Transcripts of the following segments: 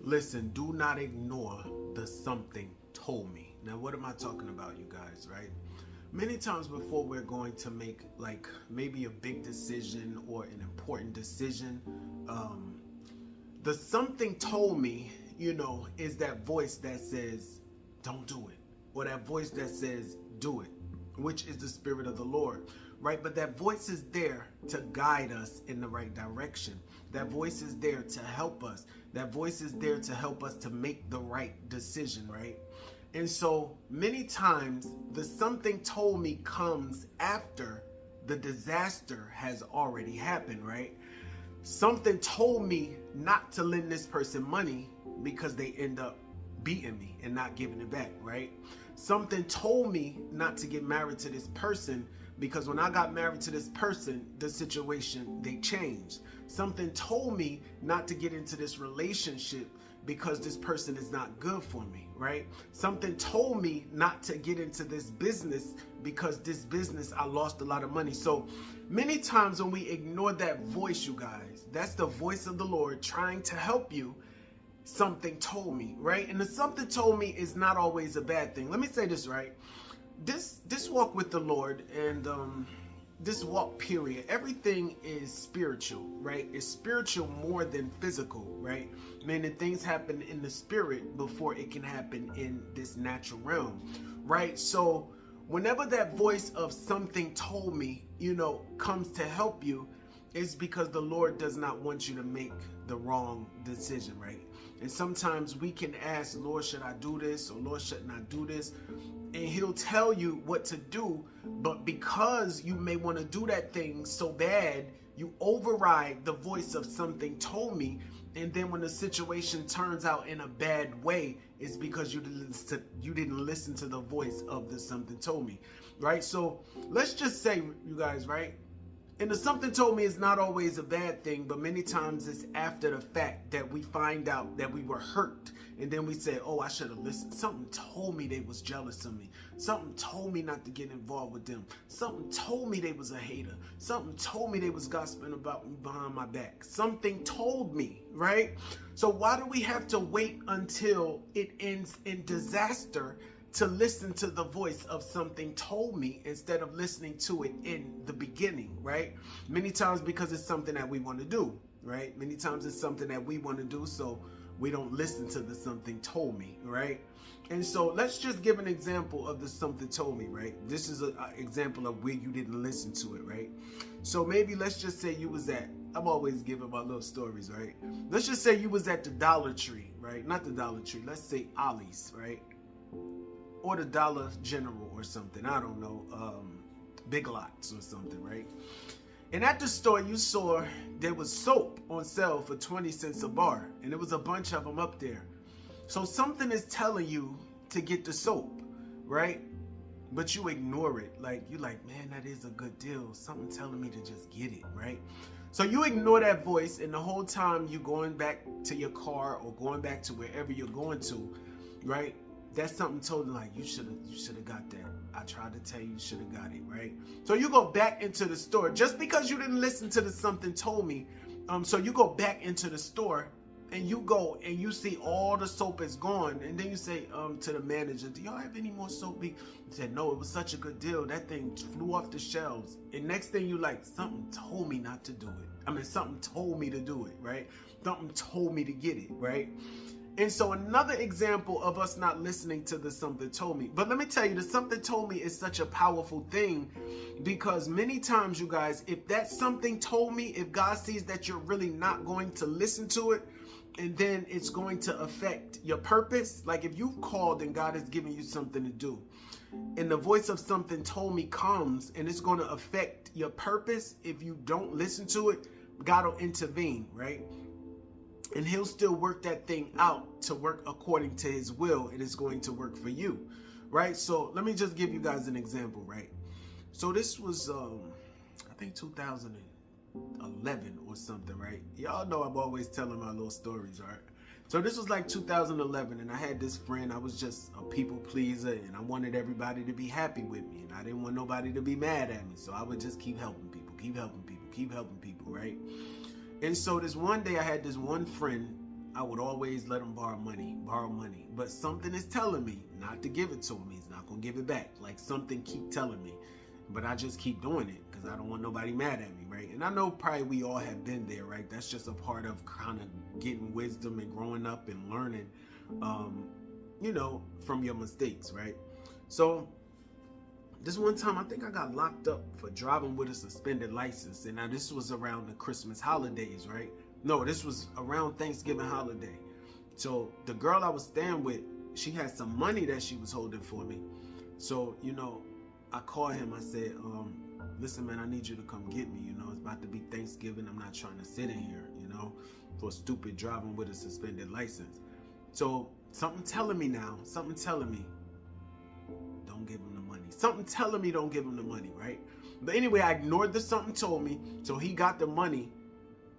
Listen, do not ignore the something told me. Now, what am I talking about, you guys, right? Many times before we're going to make like maybe a big decision or an important decision, the something told me, is that voice that says, don't do it. Or that voice that says, do it, which is the Spirit of the Lord, right? But that voice is there to guide us in the right direction. That voice is there to help us. That voice is there to help us to make the right decision, right? And so many times the something told me comes after the disaster has already happened, right? Something told me not to lend this person money because they end up beating me and not giving it back, right? Something told me not to get married to this person because when I got married to this person, the situation, they changed. Something told me not to get into this relationship because this person is not good for me, right? Something told me not to get into this business because this business, I lost a lot of money. So many times when we ignore that voice, you guys, that's the voice of the Lord trying to help you. Something told me, right? And the something told me is not always a bad thing. Let me say this, right? This walk with the Lord and this walk period, everything is spiritual, right? It's spiritual more than physical, right? Meaning things happen in the spirit before it can happen in this natural realm, right? So whenever that voice of something told me, comes to help you, it's because the Lord does not want you to make the wrong decision, right? And sometimes we can ask, Lord, should I do this? Or Lord, shouldn't I do this? And he'll tell you what to do. But because you may want to do that thing so bad, you override the voice of something told me. And then when the situation turns out in a bad way, it's because you didn't listen to the voice of the something told me, right? So let's just say, you guys, right? And the something told me is not always a bad thing, but many times it's after the fact that we find out that we were hurt. And then we say, oh, I should have listened. Something told me they was jealous of me. Something told me not to get involved with them. Something told me they was a hater. Something told me they was gossiping about me behind my back. Something told me, right? So why do we have to wait until it ends in disaster to listen to the voice of something told me instead of listening to it in the beginning, right? Many times because it's something that we want to do, right? Many times it's something that we want to do, so we don't listen to the something told me, right? And so let's just give an example of the something told me, right? This is an example of where you didn't listen to it, right? So maybe let's just say you was at, I'm always giving my little stories, right? Let's just say you was at the Dollar Tree, right? Not the Dollar Tree, let's say Ollie's, right? Or the Dollar General or something, I don't know, Big Lots or something, right? And at the store, you saw there was soap on sale for 20 cents a bar, and there was a bunch of them up there. So something is telling you to get the soap, right? But you ignore it. Like, you're like, man, that is a good deal. Something telling me to just get it, right? So you ignore that voice, and the whole time you going back to your car or going back to wherever you're going to, right? That's something told you, like, you should have got that. I tried to tell you, you should have got it, right? So you go back into the store just because you didn't listen to the something told me. So you go back into the store and you go and you see all the soap is gone, and then you say to the manager, do y'all have any more soap? He said, no, it was such a good deal. That thing flew off the shelves. And next thing you like, something told me not to do it. I mean, something told me to do it, right? Something told me to get it, right? And so another example of us not listening to the something told me. But let me tell you, the something told me is such a powerful thing, because many times, you guys, if that something told me, if God sees that you're really not going to listen to it, and then it's going to affect your purpose. Like if you've called and God has given you something to do, and the voice of something told me comes and it's going to affect your purpose, if you don't listen to it, God will intervene, right? And he'll still work that thing out to work according to his will, and it's going to work for you, right? So let me just give you guys an example, right? So this was, I think 2011 or something, right? Y'all know I'm always telling my little stories, right? So this was like 2011, and I had this friend. I was just a people pleaser, and I wanted everybody to be happy with me, and I didn't want nobody to be mad at me. So I would just keep helping people, right? And so this one day I had this one friend, I would always let him borrow money. But something is telling me not to give it to him. He's not going to give it back. Like something keep telling me. But I just keep doing it because I don't want nobody mad at me, right? And I know probably we all have been there, right? That's just a part of kind of getting wisdom and growing up and learning, from your mistakes, right? So this one time, I think I got locked up for driving with a suspended license. And now this was around the Christmas holidays, right? No, this was around Thanksgiving holiday. So the girl I was staying with, she had some money that she was holding for me. So, I called him. I said, listen, man, I need you to come get me. It's about to be Thanksgiving. I'm not trying to sit in here, for stupid driving with a suspended license. So something telling me, don't give him the money. Something telling me don't give him the money, right? But anyway, I ignored the something told me. So he got the money.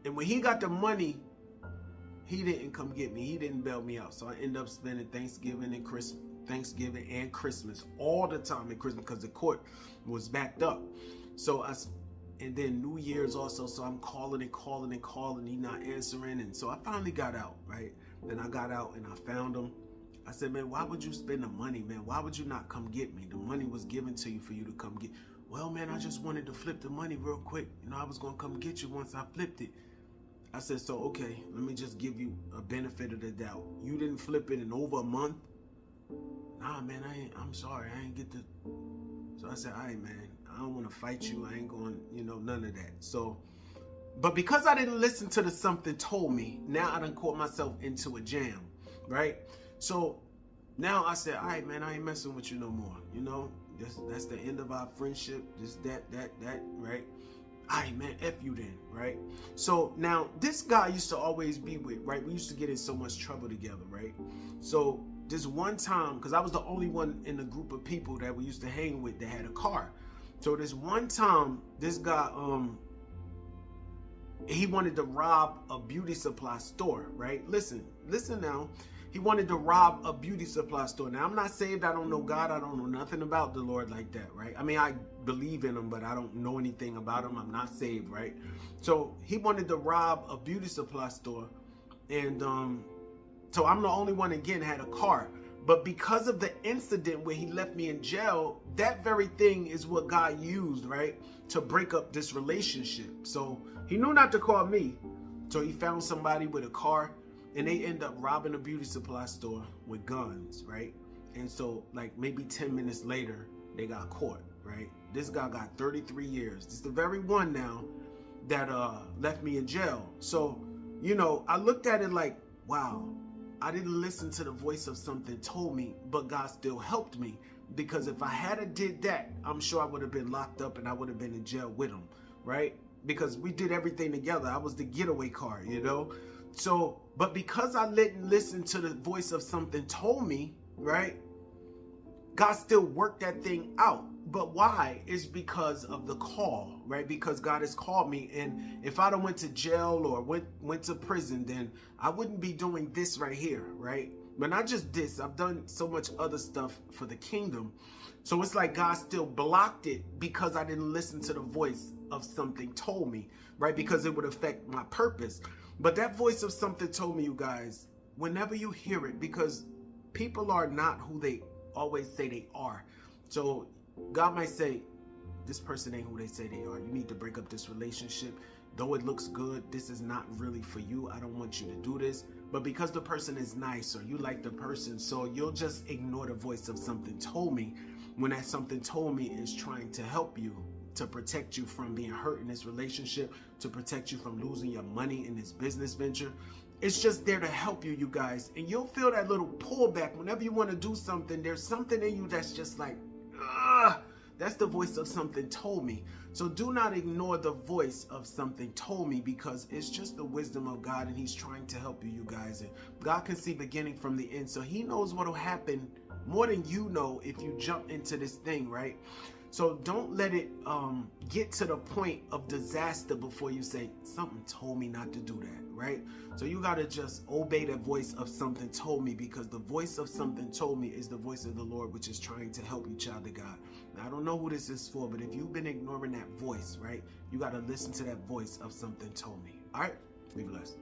And when he got the money, he didn't come get me. He didn't bail me out. So I ended up spending Thanksgiving and Christmas all the time at Christmas because the court was backed up. And then New Year's also. So I'm calling. He not answering. And so I finally got out, right? Then I got out and I found him. I said, man, why would you spend the money, man? Why would you not come get me? The money was given to you for you to come get. Well, man, I just wanted to flip the money real quick. I was going to come get you once I flipped it. I said, so, okay, let me just give you a benefit of the doubt. You didn't flip it in over a month? Nah, man, I'm sorry. I ain't get the... So I said, all right, man, I don't want to fight you. I ain't going, none of that. So, but because I didn't listen to the something told me, now I done caught myself into a jam, right? So now I said, all right, man, I ain't messing with you no more. That's the end of our friendship. Just that, right? All right, man, F you then, right? So now this guy I used to always be with, right? We used to get in so much trouble together, right? So this one time, because I was the only one in the group of people that we used to hang with that had a car. So this one time, this guy, he wanted to rob a beauty supply store, right? Listen now. He wanted to rob a beauty supply store. Now, I'm not saved. I don't know God. I don't know nothing about the Lord like that, right? I mean, I believe in him, but I don't know anything about him. I'm not saved, right? So he wanted to rob a beauty supply store. And so I'm the only one, again, had a car. But because of the incident where he left me in jail, that very thing is what God used, right, to break up this relationship. So he knew not to call me. So he found somebody with a car. And they end up robbing a beauty supply store with guns, right? And so, like, maybe 10 minutes later, they got caught, right? This guy got 33 years. This is the very one now that left me in jail. So, I looked at it like, wow, I didn't listen to the voice of something told me, but God still helped me. Because if I had did that, I'm sure I would have been locked up and I would have been in jail with him, right? Because we did everything together. I was the getaway car, So, but because I didn't listen to the voice of something told me, right? God still worked that thing out. But why? It's because of the call, right? Because God has called me. And if I'd have went to jail or went to prison, then I wouldn't be doing this right here, right? But not just this. I've done so much other stuff for the kingdom. So it's like God still blocked it because I didn't listen to the voice of something told me, right? Because it would affect my purpose. But that voice of something told me, you guys, whenever you hear it, because people are not who they always say they are. So God might say, this person ain't who they say they are. You need to break up this relationship. Though it looks good, this is not really for you. I don't want you to do this. But because the person is nice or you like the person, so you'll just ignore the voice of something told me when that something told me is trying to help you, to protect you from being hurt in this relationship, to protect you from losing your money in this business venture. It's just there to help you, you guys. And you'll feel that little pullback whenever you want to do something. There's something in you that's just like, ugh. That's the voice of something told me. So do not ignore the voice of something told me, because it's just the wisdom of God and he's trying to help you, you guys. And God can see beginning from the end. So he knows what will happen more than you know if you jump into this thing, right? So don't let it get to the point of disaster before you say, something told me not to do that, right? So you got to just obey the voice of something told me, because the voice of something told me is the voice of the Lord, which is trying to help you, child of God. Now, I don't know who this is for, but if you've been ignoring that voice, right, you got to listen to that voice of something told me. All right? Be blessed.